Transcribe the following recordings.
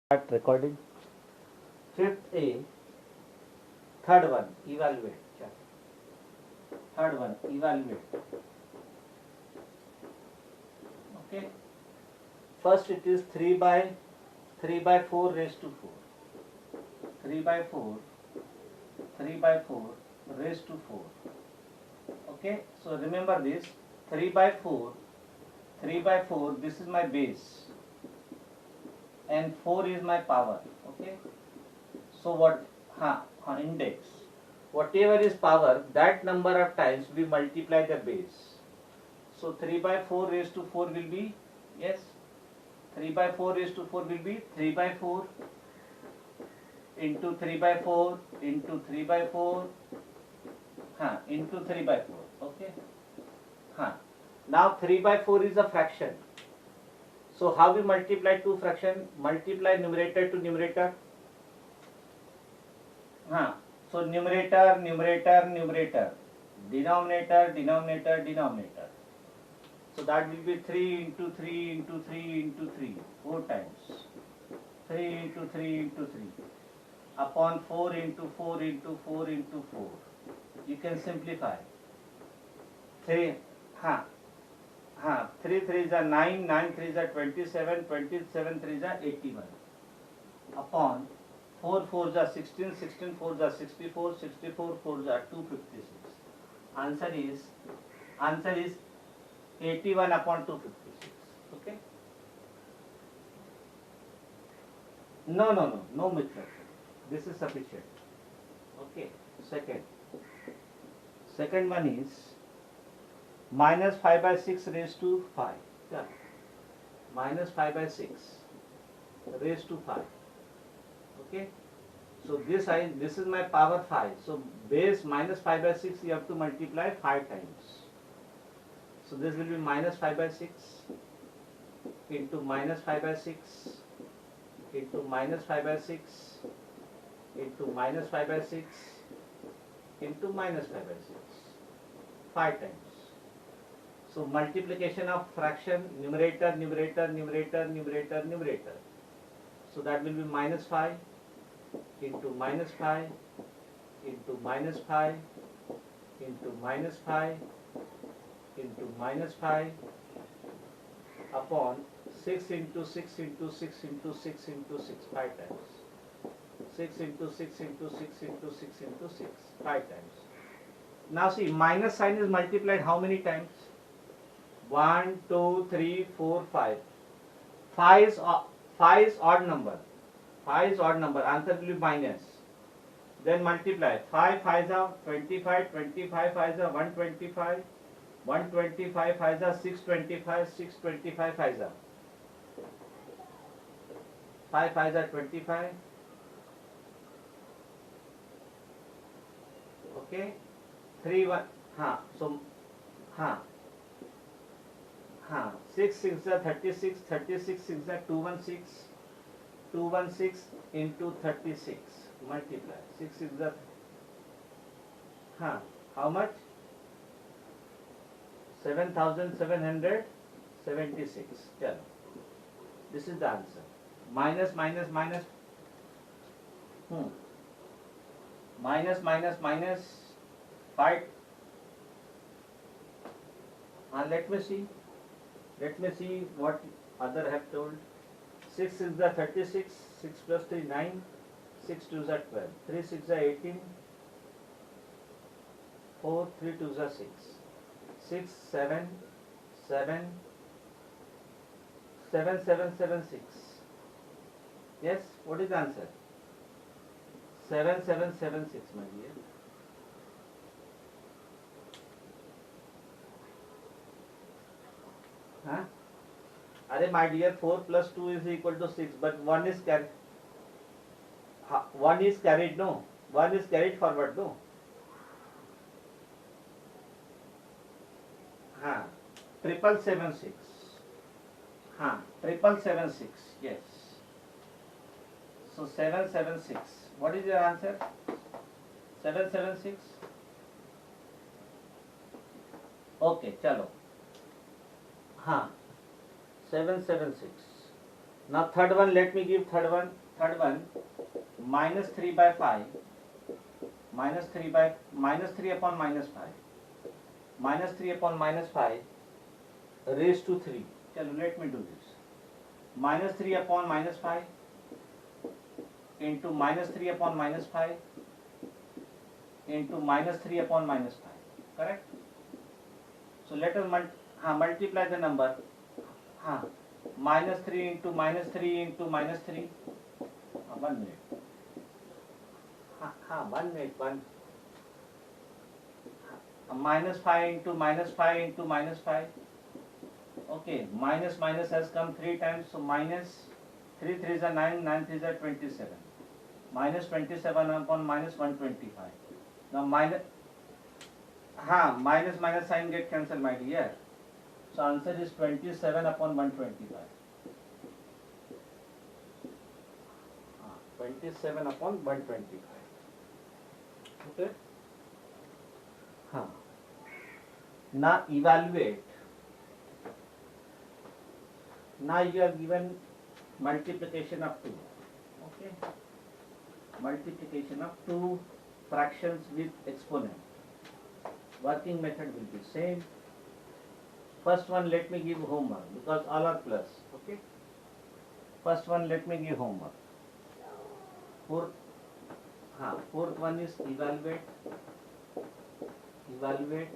Start recording. Fifth A, third one, evaluate. Third one, evaluate. Okay. First it is 3 by 4 raised to 4. 3 by 4, 3 by 4 raised to 4. Okay. So remember this, 3 by 4, 3 by 4, this is my base. And 4 is my power. Okay. So what? Index. Whatever is power, that number of times we multiply the base. So 3 by 4 raised to 4 will be, yes, 3 by 4 raised to 4 will be 3 by 4 into 3 by 4 into 3 by 4 into 3 by 4. Okay. Now 3 by 4 is a fraction. So how we multiply two fraction? Multiply numerator to numerator. So numerator, numerator, numerator, denominator, denominator, denominator. So that will be 3 into 3 into 3 into 3, 4 times. 3 into 3 into 3 upon 4 into 4 into 4 into 4. You can simplify. 3 3 are 9, 9 3 are 27, 27 3 are 81. Upon 4 4s are 16, 16 4s are 64, 64 4s are 256. Answer is 81 upon 256. Okay. No mixture. This is sufficient. Okay. Second one is minus 5 by 6 raised to 5. Yeah. Minus 5 by 6 raised to 5. Okay. So this is my power 5. So base minus 5 by 6 you have to multiply 5 times. So this will be minus 5 by 6 into minus 5 by 6 into minus 5 by 6 into minus 5 by 6 into minus 5 by 6. 5 times. So multiplication of fraction, numerator, numerator, numerator, numerator, numerator. So that will be minus 5 into minus 5 into minus 5 into minus 5 into minus 5 upon 6 into 6 into 6 into 6 into 6, 5 times. 6 into 6 into 6 into 6 into 6, 5 times. Now see, minus sign is multiplied how many times? 1, 2, 3, 4, 5. 5 is odd number. 5 is odd number. Answer will be minus. Then multiply. 5 5s are 25, 25 5s are 125, 125 5s are 625, 625 5s are 5 5s are 25. Okay. 3 1 so 6 6 are 36, 36 6 are 216, 216 into 36 multiply 6 6 are how much? 7776. This is the answer. Minus minus minus minus minus minus 5. Let me see what other have told. 6 is the 36, 6 plus 3 9, 6 2s are 12, 3 6 are 18, 4 3 2s are 6, 6 7 7 7 7 7 6. Yes, what is the answer? 7 7 7 6, my dear. Arey my dear, 4 plus 2 is equal to 6, but 1 is carried. 1 is carried, no. 1 is carried forward, no. 776. 776. Yes. So 776. What is your answer? 776. Okay, chalo. 776. Now third one, let me give third one. Third one, minus 3 by 5, minus 3 by, minus 3 upon minus 5, minus 3 upon minus 5 raised to 3. Chalo, let me do this. Minus 3 upon minus 5 into minus 3 upon minus 5 into minus 3 upon minus 5. Correct? So let us multiply the number. Minus 3 into minus 3 into minus 3. 1 minute. 1 minute. Minus 5 into minus 5 into minus 5. Okay, minus minus has come 3 times. So minus 3 3s are 9, 9 3s are 27. Minus 27 upon minus 125. Now minus minus sign get cancelled, my dear. So answer is 27 upon 125. 27 upon 125. Okay. Now evaluate. Now you are given multiplication of 2. Okay. Multiplication of 2 fractions with exponent. Working method will be same. First one, let me give homework because all are plus. Okay. First one, let me give homework. Fourth one is evaluate. Evaluate.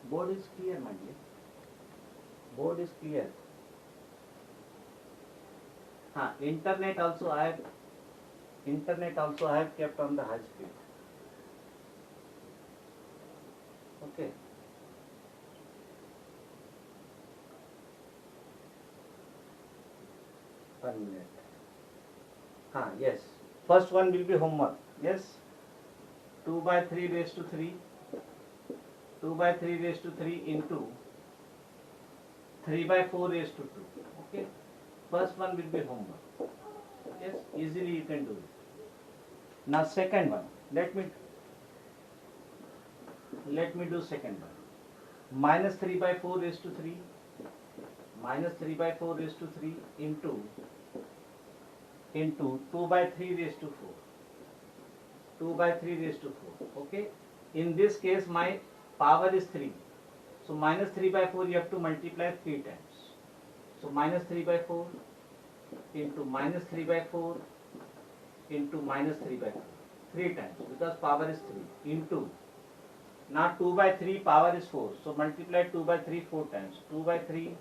Board is clear, my dear. Board is clear. Internet also I have kept on the high speed. Okay. One minute. Yes. First one will be homework. Yes. 2 by 3 raised to 3. 2 by 3 raised to 3 into 3 by 4 raised to 2. Okay. First one will be homework. Yes. Easily you can do it. Now second one. Let me do second one. Minus 3 by 4 raised to 3. Minus 3 by 4 raised to 3 into 2 by 3 raised to 4. 2 by 3 raised to 4. Okay. In this case my power is 3. So minus 3 by 4 you have to multiply 3 times. So minus 3 by 4 into minus 3 by 4 into minus 3 by 4. 3 times because power is 3 into. Now 2 by 3 power is 4. So multiply 2 by 3 4 times. 2 by 3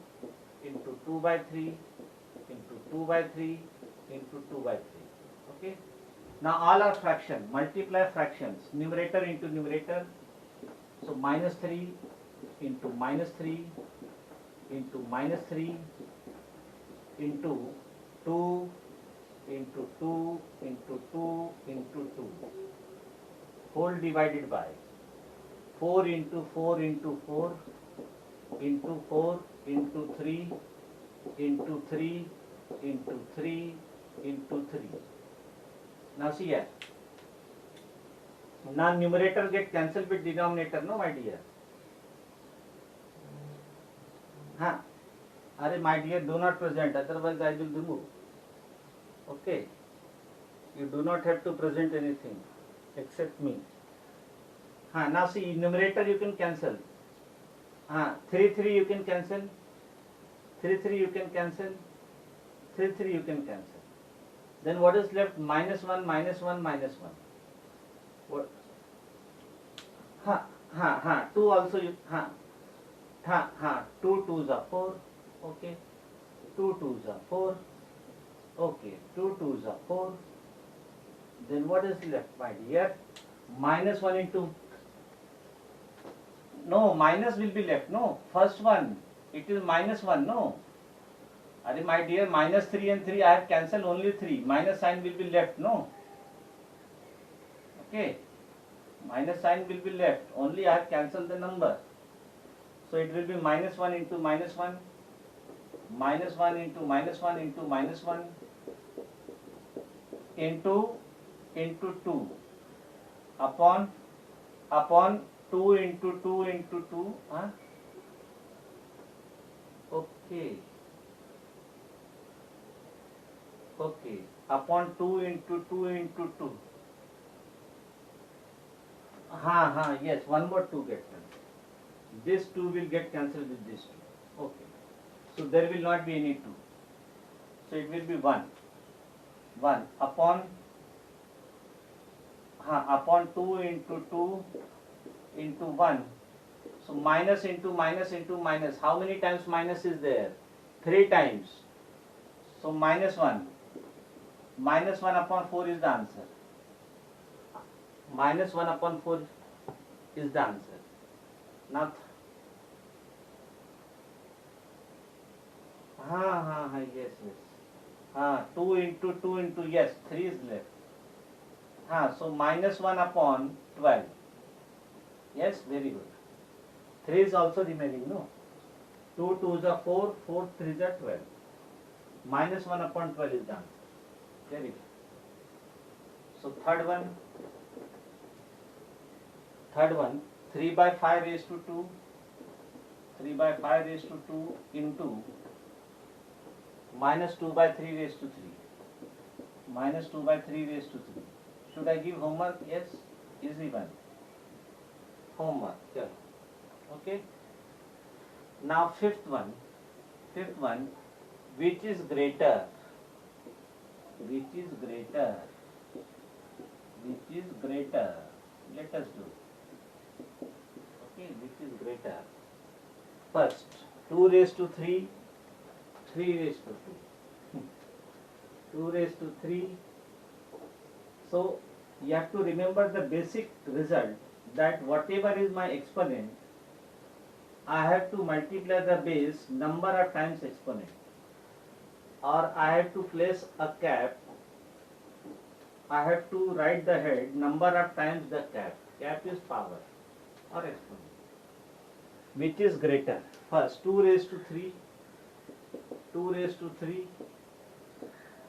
into 2 by 3 into 2 by 3 into 2 by 3. Okay. Now all are fraction. Multiply fractions. Numerator into numerator. So minus 3 into minus 3 into minus 3 into 2 into 2 into 2 into 2. Whole divided by 4 into 4 into 4 into 4 into 3 into 3 into 3 into 3. Now see here. Now numerator get cancelled with denominator, no my dear. Are my dear, do not present, otherwise I will remove. Okay. You do not have to present anything except me. Now see, numerator you can cancel. 3 you can cancel. 3 you can cancel. 3 you can cancel. Then what is left? Minus 1, minus 1, minus 1. What? 2 also you, 2 2s are 4. Okay. 2 2s are 4. Okay. 2 2s are 4. Then what is left, my dear? Minus 1 into. No, minus will be left. No, first one. It is minus 1. No. Are my dear, minus 3 and 3 I have cancelled only 3. Minus sign will be left. No. Okay. Minus sign will be left. Only I have cancelled the number. So it will be minus 1 into minus 1. Minus 1 into minus 1 into minus 1 into 2 upon 2 into 2 into 2. Okay. Okay. Upon 2 into 2 into 2. Yes, one more 2 gets cancelled. This 2 will get cancelled with this 2. Okay. So there will not be any 2. So it will be 1. 1 upon 2 into 2 into 1. So minus into minus into minus. How many times minus is there? 3 times. So minus 1. Minus 1 upon 4 is the answer. Minus 1 upon 4 is the answer. Now, yes. 2 into 2 into, yes, 3 is left. So minus 1 upon 12. Yes, very good. 3 is also remaining, no? 2 2s are 4, 4 3s are 12. Minus 1 upon 12 is the answer. Very good. So third one, 3 by 5 raised to 2. 3 by 5 raised to 2 into minus 2 by 3 raised to 3. Minus 2 by 3 raised to 3. Should I give homework? Yes. Easy one. Homework. Yeah. Okay. Now fifth one, which is greater? Which is greater? Let us do. Okay, which is greater? First, 2 raised to 3, 3 raised to 2. 2 raised to 3. So, you have to remember the basic result that whatever is my exponent, I have to multiply the base number of times exponent, or I have to place a cap. I have to write the head number of times the cap. Cap is power or exponent. Which is greater? First, 2 raised to 3, 2 raised to 3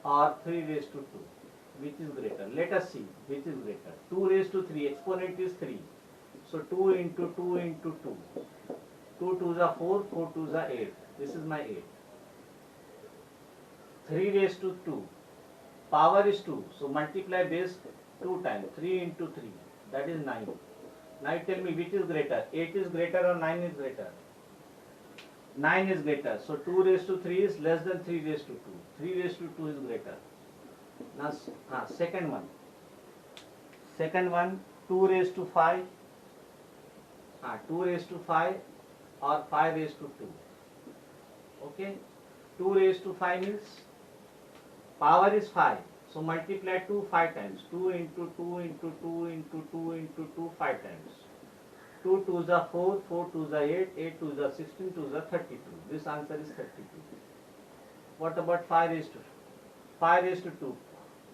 or 3 raised to 2. Which is greater? Let us see which is greater. 2 raised to 3, exponent is 3. So 2 into 2 into 2. 2 2s are 4, 4 2s are 8. This is my 8. 3 raised to 2. Power is 2. So multiply base 2 times. 3 into 3. That is 9. Now tell me which is greater. 8 is greater or 9 is greater? 9 is greater. So 2 raised to 3 is less than 3 raised to 2. 3 raised to 2 is greater. Now second one. 2 raised to 5. 2 raised to 5 or 5 raised to 2. Okay. 2 raised to 5 means power is 5. So multiply 2 5 times. 2 into 2 into 2 into 2 into 2 5 times. 2 2s are 4, 4 2s are 8, 8 2s are 16, 2s are 32. This answer is 32. What about 5 raised to 5 raised to 2?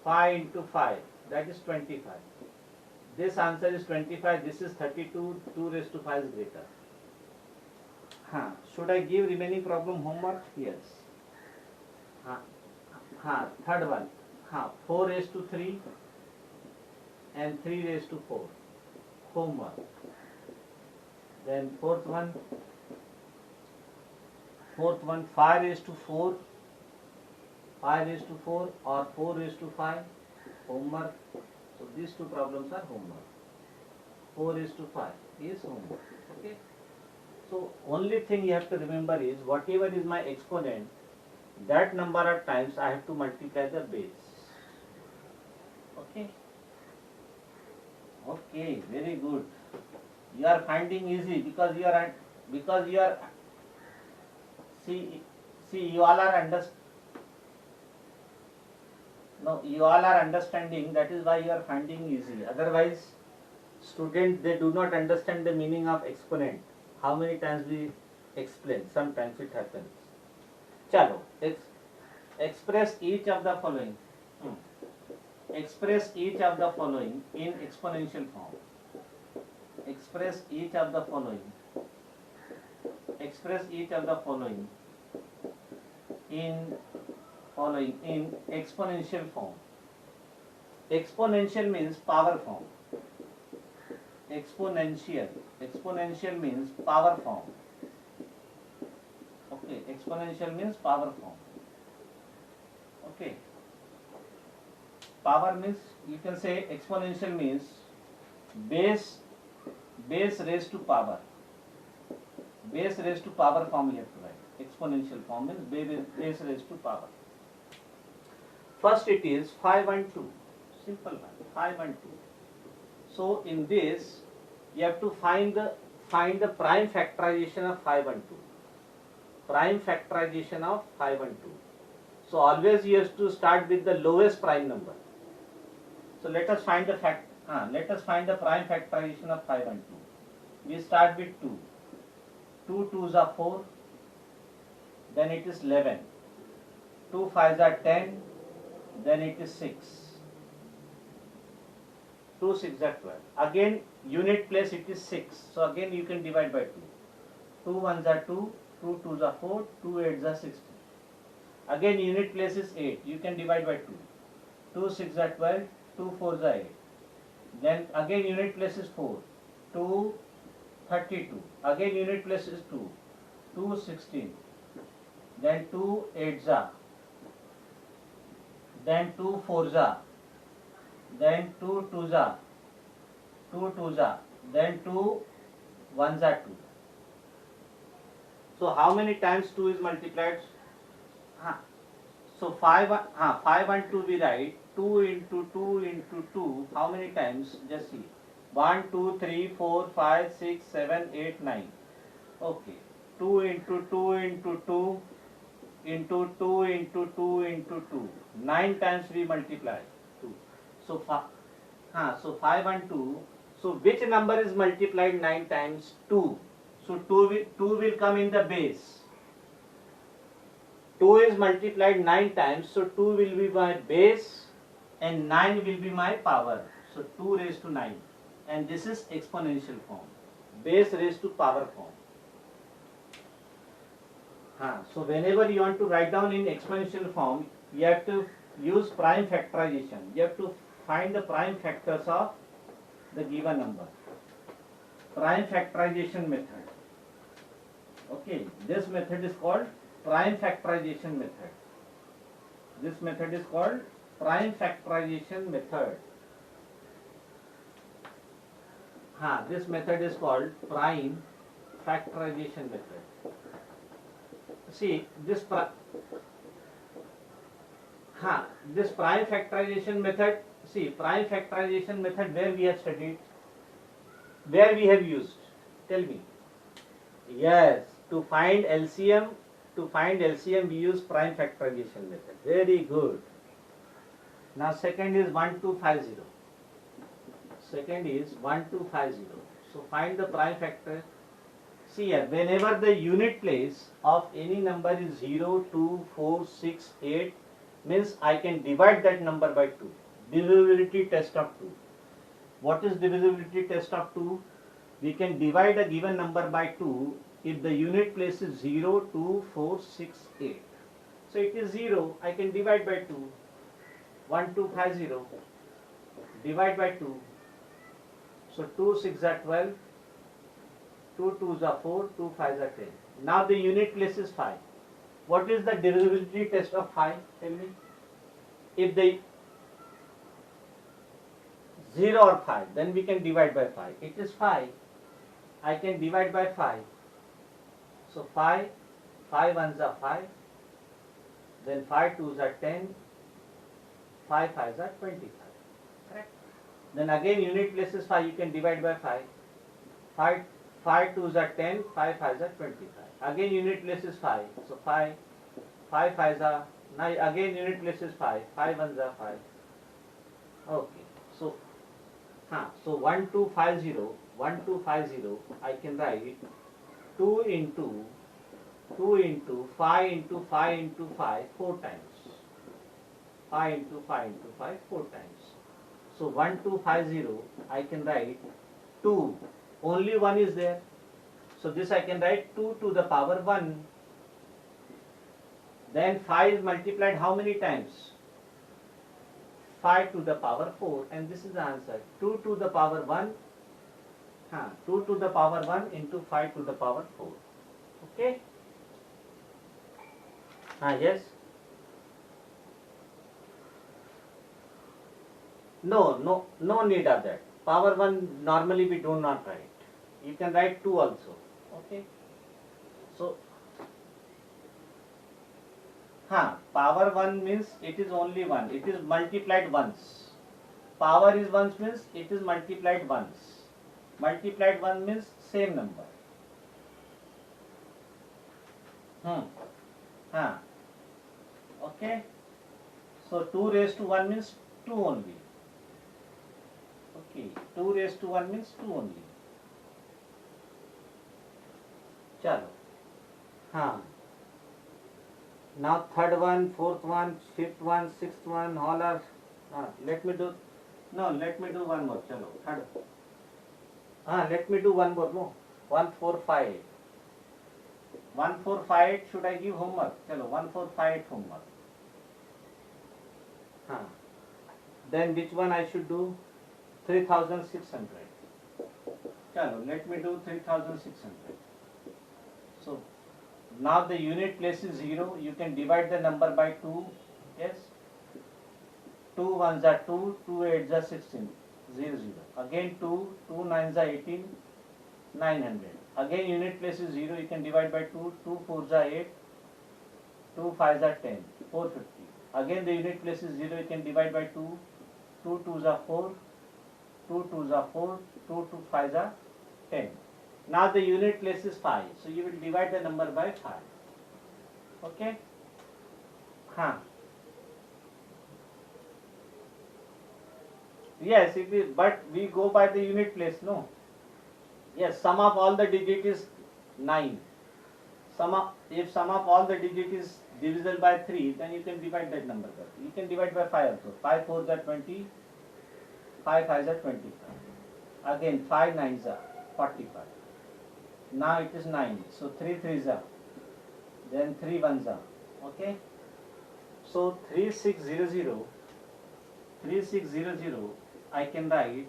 5 into 5, that is 25. This answer is 25, this is 32, 2 raised to 5 is greater. Should I give remaining problem homework? Yes. Third one. 4 raised to 3 and 3 raised to 4. Homework. Then fourth one, 5 raised to 4. 5 raised to 4 or 4 raised to 5. Homework. So these two problems are homework. 4 raised to 5 is homework. Okay. So only thing you have to remember is whatever is my exponent, that number of times I have to multiply the base. Okay. Okay, very good. You are finding easy because you are see you all are you all are understanding, that is why you are finding easy. Otherwise, students, they do not understand the meaning of exponent. How many times we explain? Sometimes it happens. Chalo, express each of the following. Express each of the following in exponential form. Express each of the following. Express each of the following in exponential form. Exponential means power form. Exponential means power form. Okay. Okay, exponential means power form. Okay, power means, you can say exponential means base raised to power. Base raised to power form you have to write. Exponential form means base raised to power. First it is 5 and 2. Simple one. 5 and 2. So in this you have to find the prime factorization of 5 and 2. Prime factorization of 5 and 2. So always you have to start with the lowest prime number. So let us find the prime factorization of 5 and 2. We start with 2. 2 2s are 4. Then it is 11. 2 5s are 10. Then it is 6. 2 6 are 12. Again unit place it is 6. So again you can divide by 2. 2 1s are 2. 2 2s are 4. 2 8s are 16. Again unit place is 8. You can divide by 2. 2 6 are 12. 2 4s are 8. Then again unit place is 4. 2 32. Again unit place is 2. 2 16. Then 2 8s are. Then 2 4s are. Then 2 2s are. 2 2s are. Then 2 1s are 2. So how many times 2 is multiplied? So 5 and 2 we write. 2 into 2 into 2. How many times? Just see. 1 2 3 4 5 6 7 8 9. Okay. 2 into 2 into 2 into 2 into 2 into 2. 9 times we multiply 2. So 5 and 2. So which number is multiplied 9 times? 2. So 2 will come in the base. 2 is multiplied 9 times. So 2 will be my base and 9 will be my power. So 2 raised to 9. And this is exponential form. Base raised to power form. So whenever you want to write down in exponential form, you have to use prime factorization. You have to find the prime factors of the given number. Prime factorization method. Okay, this method is called prime factorization method. This method is called prime factorization method. This method is called prime factorization method. See, this prime factorization method, prime factorization method where we have studied, where we have used, tell me. Yes, to find LCM we use prime factorization method. Very good. Now second is 1250. Second is 1250. So find the prime factor. See here, whenever the unit place of any number is 0, 2, 4, 6, 8, means I can divide that number by 2. Divisibility test of 2. What is divisibility test of 2? We can divide a given number by 2 if the unit place is 0, 2, 4, 6, 8. So it is 0, I can divide by 2. 1250, divide by 2. So 2 6 are 12. 2 2s are 4, 2 5s are 10. Now the unit place is 5. What is the divisibility test of 5? Tell me. If the 0 or 5, then we can divide by 5. It is 5. I can divide by 5. So 5 1s are 5. Then 5 2s are 10. 5 5s are 25. Correct? Then again unit place is 5. You can divide by 5. 5 2s are 10, 5 5s are 25. Again unit place is 5. So 5 5s are, now again unit place is 5. 5 1s are 5. Okay. So 1250, I can write 2 into 5 into 5 into 5 4 times. 5 into 5 into 5 4 times. So 1250, I can write 2. Only 1 is there. So this I can write 2 to the power 1. Then 5 is multiplied how many times? 5 to the power 4, and this is the answer. 2 to the power 1. 2 to the power 1 into 5 to the power 4. Okay. Yes. No need of that. Power 1 normally we do not write. You can write 2 also. Okay. So, power 1 means it is only 1. It is multiplied once. Power is once means it is multiplied once. Multiplied 1 means same number. Huh. Okay. So 2 raised to 1 means 2 only. Okay. 2 raised to 1 means 2 only. Chalo. Now third one, fourth one, fifth one, sixth one, all are. Let me do. No, let me do one more. Chalo. Third. Let me do one more. No. 1, 4, 5. 1, 4, 5. Should I give homework? Chalo. 1, 4, 5 homework. Then which one I should do? 3600. Chalo. Let me do 3600. So now the unit place is 0. You can divide the number by 2. Yes. 2 1s are 2. 2 8s are 16. 0 0. Again 2. 2 9s are 18. 900. Again unit place is 0. You can divide by 2. 2 4s are 8. 2 5s are 10. 450. Again the unit place is 0. You can divide by 2. 2 2s are 4. 2 2s are 4. 2 2 5s are 10. Now the unit place is 5. So you will divide the number by 5. Okay? Yes, but we go by the unit place, no? Yes, sum of all the digit is 9. If sum of all the digit is divisible by 3, then you can divide that number by 3. You can divide by 5 also. 5 4s are 20. 5 5s are 25. Again 5 9s are 45. Now it is 9. So 3 3s are. Then 3 1s are. Okay? So 3600 I can write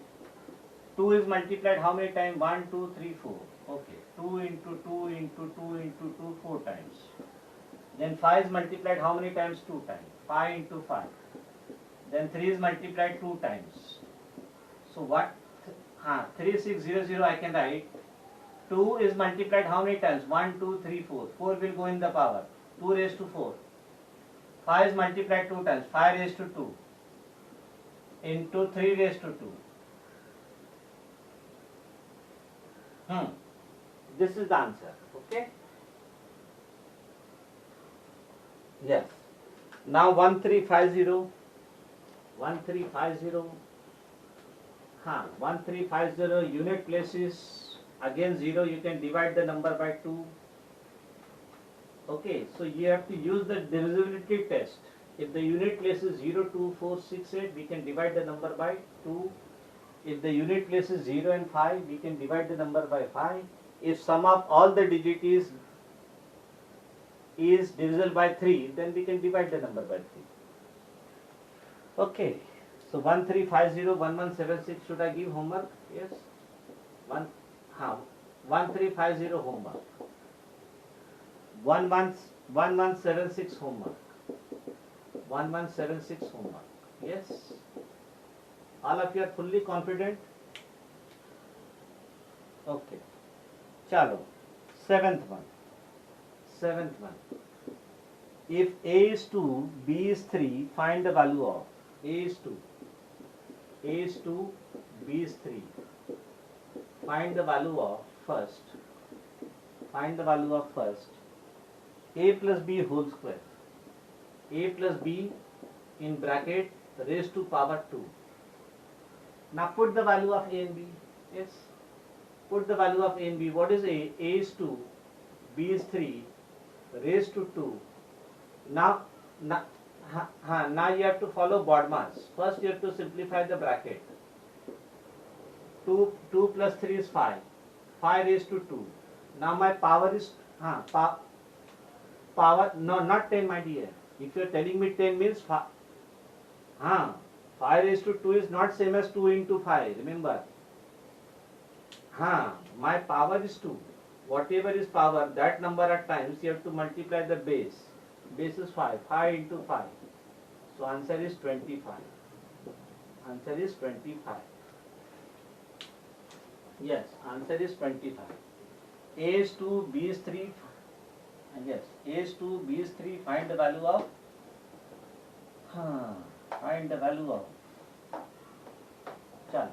2 is multiplied how many times? 1 2 3 4. Okay. 2 into 2 into 2 into 2 4 times. Then 5 is multiplied how many times? 2 times. 5 into 5. Then 3 is multiplied 2 times. So what? 3600 I can write 2 is multiplied how many times? 1 2 3 4. 4 will go in the power. 2 raised to 4. 5 is multiplied 2 times. 5 raised to 2 into 3 raised to 2. This is the answer. Okay? Yes. Now 1350. 1350 unit place is again 0. You can divide the number by 2. Okay, so you have to use the divisibility test. If the unit place is 0 2 4 6 8, we can divide the number by 2. If the unit place is 0 and 5, we can divide the number by 5. If sum of all the digit is divisible by 3, then we can divide the number by 3. Okay. So 1350 1176, should I give homework? Yes. 1350 homework. 1176 homework. 1176 homework. Yes. All of you are fully confident? Okay. Chalo. Seventh one. If A is 2, B is 3, find the value of A is 2. A is 2, B is 3. Find the value of first. A plus B whole square. A plus B in bracket raised to power 2. Now put the value of A and B. Yes. Put the value of A and B. What is A? A is 2, B is 3, raised to 2. Now you have to follow BODMAS. First you have to simplify the bracket. 2 plus 3 is 5. 5 raised to 2. Now my power is power, no, not 10, my dear. If you are telling me 10 means 5 raised to 2 is not same as 2 into 5. Remember. My power is 2. Whatever is power, that number at times you have to multiply the base. base is 5. 5 into 5. So answer is 25. Answer is 25. Yes, answer is 25. A is 2, B is 3. Yes, A is 2, B is 3. Find the value of. Find the value of. Chalo.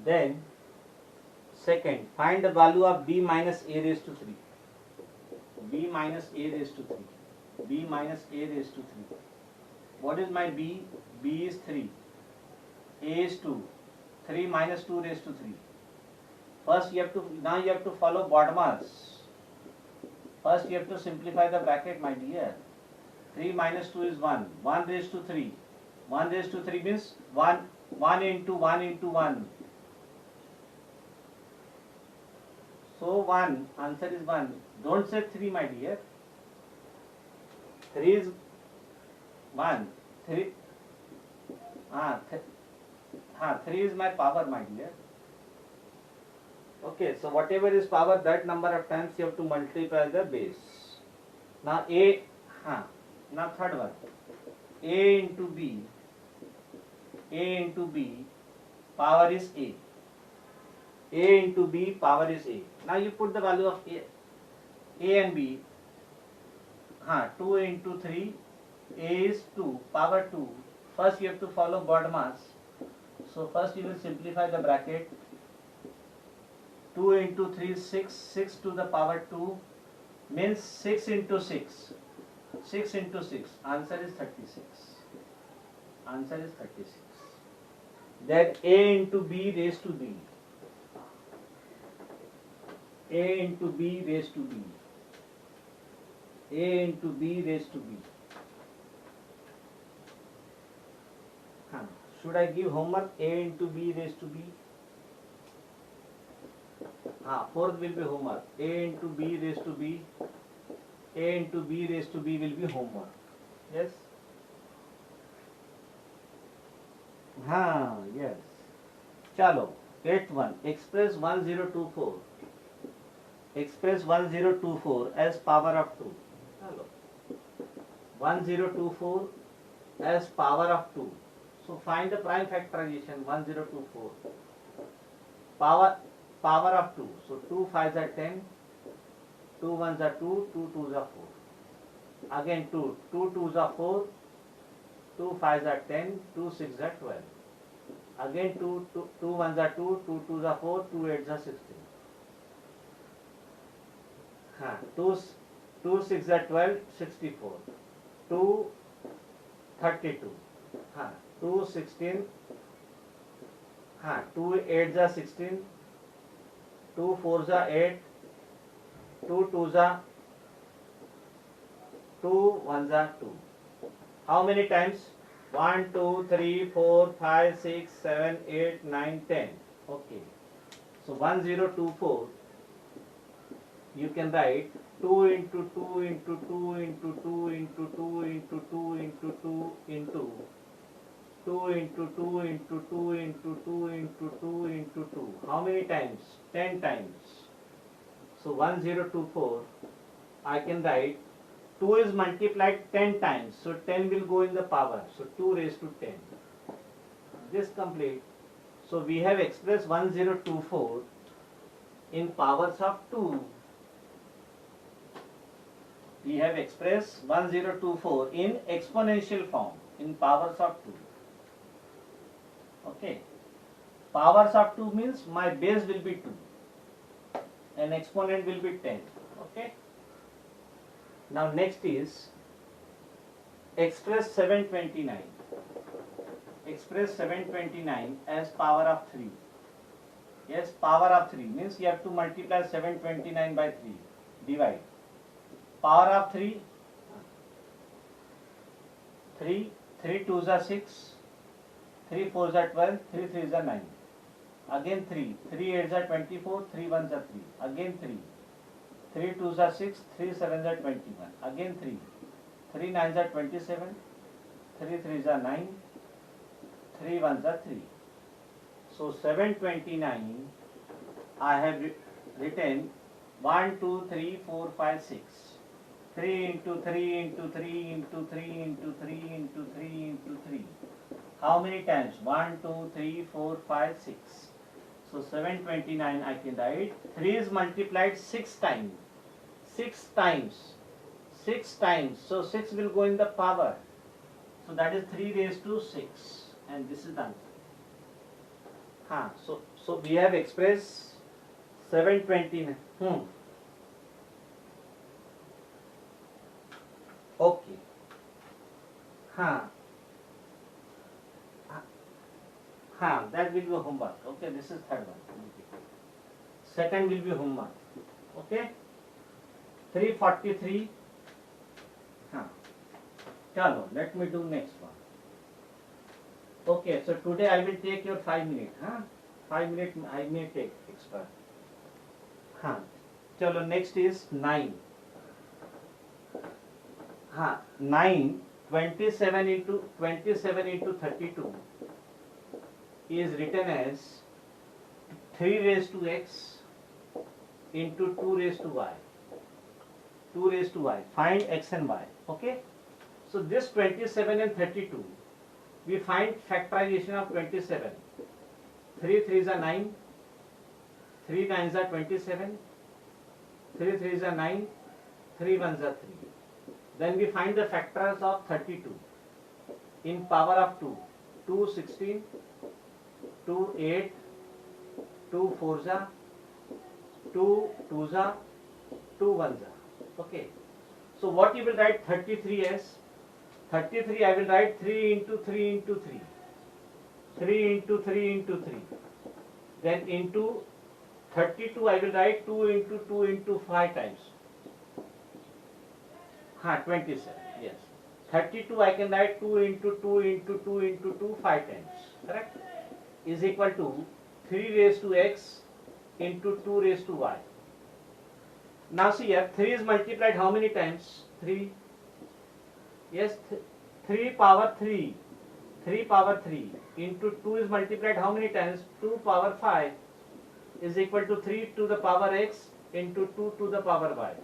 Then, second, find the value of B minus A raised to 3. B minus A raised to 3. B minus A raised to 3. What is my B? B is 3. A is 2. 3 minus 2 raised to 3. First you have to follow BODMAS. First you have to simplify the bracket, my dear. 3 minus 2 is 1. 1 raised to 3. 1 raised to 3 means 1 into 1 into 1. So 1, answer is 1. Don't say 3, my dear. 3 is 1. 3 is my power, my dear. Okay, so whatever is power, that number of times you have to multiply the base. Now now third one. A into B. A into B, power is A. A into B, power is A. Now you put the value of A and B. 2 into 3, A is 2, power 2. First you have to follow BODMAS. So first you will simplify the bracket. 2 into 3 is 6, 6 to the power 2 means 6 into 6. 6 into 6, answer is 36. Answer is 36. Then A into B raised to B. A into B raised to B. A into B raised to B. Should I give homework? A into B raised to B? Fourth will be homework. A into B raised to B. A into B raised to B will be homework. Yes? Yes. Chalo. 8th one. Express 1024. Express 1024 as power of 2. Chalo. 1024 as power of 2. So find the prime factorization. 1024. Power of 2. So 2 5s are 10. 2 1s are 2. 2 2s are 4. Again 2. 2 2s are 4. 2 5s are 10. 2 6s are 12. Again 2 1s are 2. 2 2s are 4. 2 8s are 16. 2 6s are 12. 64. 2 32. 2 16. 2 8s are 16. 2 4s are 8. 2 2s are 2 1s are 2. How many times? 1 2 3 4 5 6 7 8 9 10. Okay. So 1024 you can write 2 into 2 into 2 into 2 into 2 into 2 into 2 into 2 into 2 into 2 into 2 into 2 into 2. How many times? 10 times. So 1024 I can write 2 is multiplied 10 times. So 10 will go in the power. So 2 raised to 10. This complete. So we have expressed 1024 in powers of 2. We have expressed 1024 in exponential form in powers of 2. Okay. Powers of 2 means my base will be 2 and exponent will be 10. Okay. Now next is express 729. Express 729 as power of 3. Yes, power of 3 means you have to multiply 729 by 3. Divide. Power of 3. 3 2s are 6. 3 4s are 12. 3 3s are 9. Again 3. 3 8s are 24. 3 1s are 3. Again 3. 3 2s are 6. 3 7s are 21. Again 3. 3 9s are 27. 3 3s are 9. 3 1s are 3. So 729 I have written 1 2 3 4 5 6. 3 into 3 into 3 into 3 into 3 into 3 into 3. How many times? 1, 2, 3, 4, 5, 6. So 729 I can write. 3 is multiplied 6 times. 6 times. 6 times. So 6 will go in the power. So that is 3 raised to 6. And this is the answer. So we have expressed 729. Okay. That will be homework. Okay, this is third one. Second will be homework. Okay. 343. Chalo, let me do next one. Okay, so today I will take your 5 minutes. 5 minutes I may take extra. Chalo, next is 9. 9, 27 into 32 is written as 3 raised to x into 2 raised to y. 2 raised to y. Find x and y. Okay. So this 27 and 32, we find factorization of 27. 3 3s are 9, 3 9s are 27, 3 3s are 9, 3 1s are 3. Then we find the factors of 32 in power of 2. 2 16, 2 8, 2 4s, 2 2s, 2 1s. Okay. So what you will write 33 as? 33 I will write 3 into 3 into 3. 3 into 3 into 3. Then into 32 I will write 2 into 2 into 5 times. 27. Yes. 32 I can write 2 into 2 into 2 into 2 5 times. Correct? Is equal to 3 raised to x into 2 raised to y. Now see here, 3 is multiplied how many times? 3. Yes, 3 power 3. 3 power 3 into 2 is multiplied how many times? 2 power 5 is equal to 3 to the power x into 2 to the power y.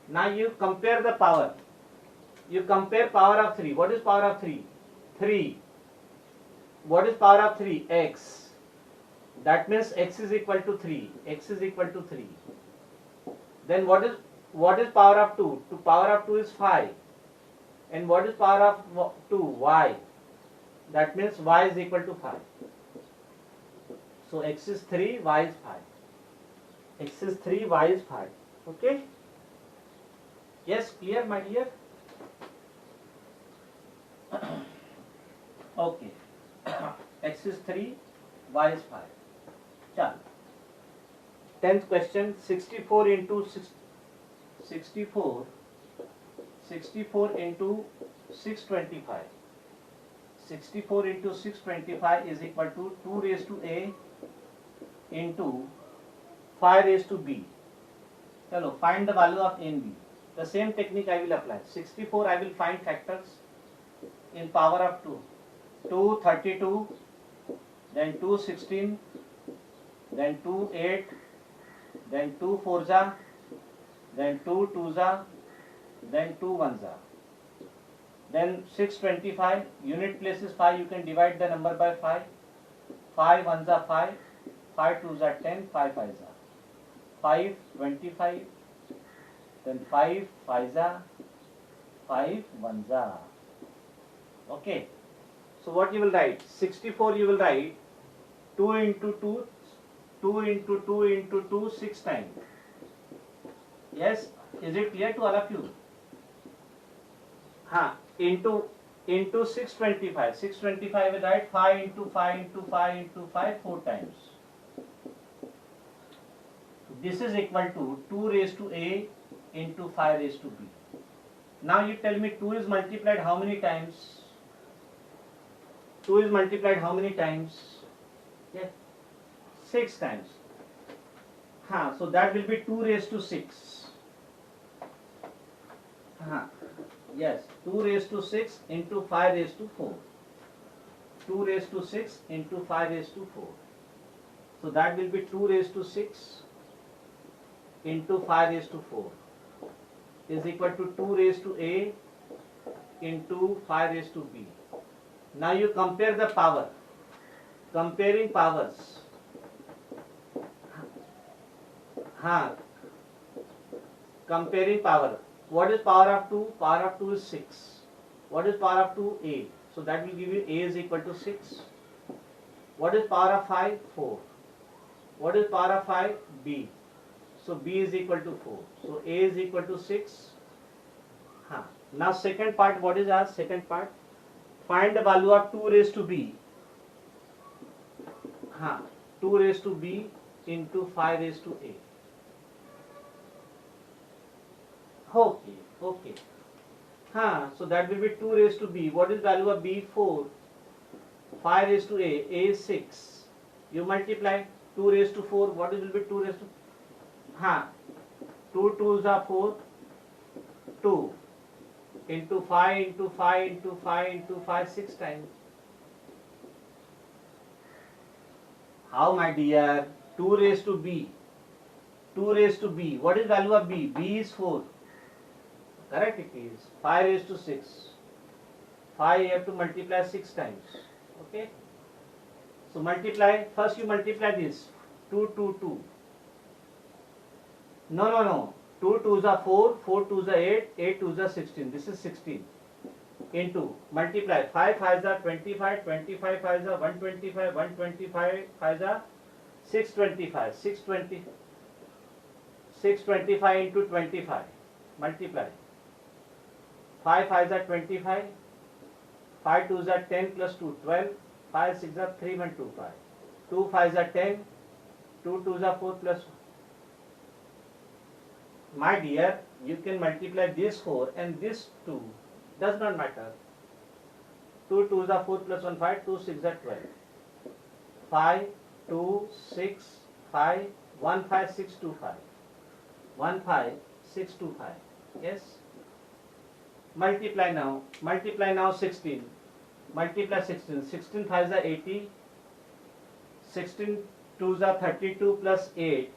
Now you compare the power. You compare power of 3. What is power of 3? 3. What is power of 3? X. That means x is equal to 3. X is equal to 3. Then what is power of 2? To power of 2 is 5. And what is power of 2? Y. That means y is equal to 5. So x is 3, y is 5. X is 3, y is 5. Okay? Yes, clear my dear? Okay. X is 3, y is 5. Chal. 10th question, 64 into 64 into 625. 64 into 625 is equal to 2 raised to a into 5 raised to b. Hello, find the value of a and b. The same technique I will apply. 64 I will find factors in power of 2. 2 32, then 2 16, then 2 8, then 2 4s, then 2 2s, then 2 1s. Then 625, unit place is 5, you can divide the number by 5. 5 1s are 5, 5 2s are 10, 5 5s are 5 25, then 5 5s are 5 1s are. Okay. So what you will write? 64 you will write 2 into 2, 2 into 2 into 2, 6 times. Yes, is it clear to all of you? Into 625. 625 will write 5 into 5 into 5 into 5, 4 times. This is equal to 2 raised to a into 5 raised to b. Now you tell me 2 is multiplied how many times? 2 is multiplied how many times? Yeah, 6 times. So that will be 2 raised to 6. Yes, 2 raised to 6 into 5 raised to 4. 2 raised to 6 into 5 raised to 4. So that will be 2 raised to 6 into 5 raised to 4 is equal to 2 raised to a into 5 raised to b. Now you compare the power. Comparing powers. Comparing power. What is power of 2? Power of 2 is 6. What is power of 2? 8. So that will give you a is equal to 6. What is power of 5? 4. What is power of 5? b. So b is equal to 4. So a is equal to 6. Now second part, what is our second part? Find the value of 2 raised to b. 2 raised to b into 5 raised to a. Okay. So that will be 2 raised to b. What is value of b? 4. 5 raised to a is 6. You multiply 2 raised to 4. What will be 2 raised to? 2 2s are 4. 2 into 5 into 5 into 5 into 5 6 times. How, my dear? 2 raised to b. 2 raised to b. What is value of b? b is 4. Correct, it is. 5 raised to 6. 5 you have to multiply 6 times. Okay. So multiply. First you multiply this. 2 2 2. No. 2 2s are 4. 4 2s are 8. 8 2s are 16. This is 16. Into multiply 5 5s are 25. 25 5s are 125. 125 5s are 625. 625 into 25. Multiply. 5 5s are 25. 5 2s are 10 plus 2 12. 5 6 are 3 1 2 5. 2 5s are 10. 2 2s are 4 plus 1. My dear, you can multiply this 4 and this 2. Does not matter. 2 2s are 4 plus 1 5. 2 6 are 12. 5 2 6 5 1 5 6 2 5. 1 5 6 2 5. Yes. Multiply now 16. Multiply 16. 16 5s are 80. 16 2s are 32 plus 8.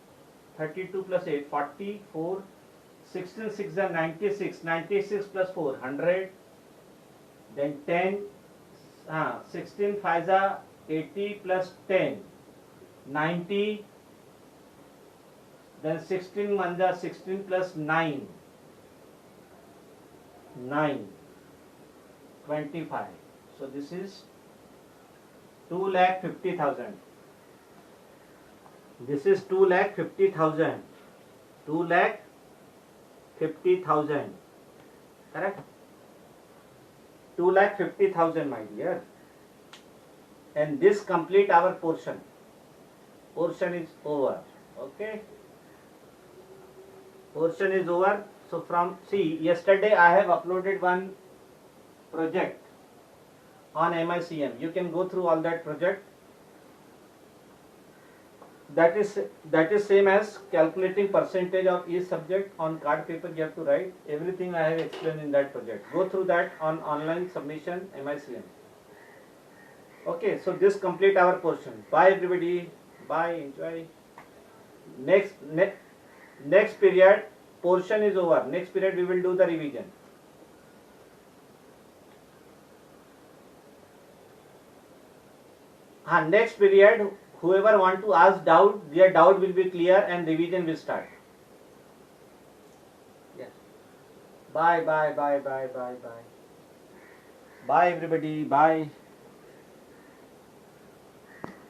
32 plus 8 44. 16 6s are 96. 96 plus 4 100. Then 10. 16 5s are 80 plus 10 90. Then 16 1s are 16 plus 9 25. So this is 2,50,000. This is 2,50,000. 2,50,000. Correct? 2,50,000, my dear. And this complete our portion. Portion is over. Okay. Portion is over. So yesterday I have uploaded one project on MICM. You can go through all that project. That is same as calculating percentage of each subject on card paper. You have to write everything I have explained in that project. Go through that on online submission MICM. Okay, so this complete our portion. Bye everybody. Bye. Enjoy. Next period portion is over. Next period we will do the revision. Next period, whoever want to ask doubt, their doubt will be clear and revision will start. Yes. Bye. Bye everybody. Bye.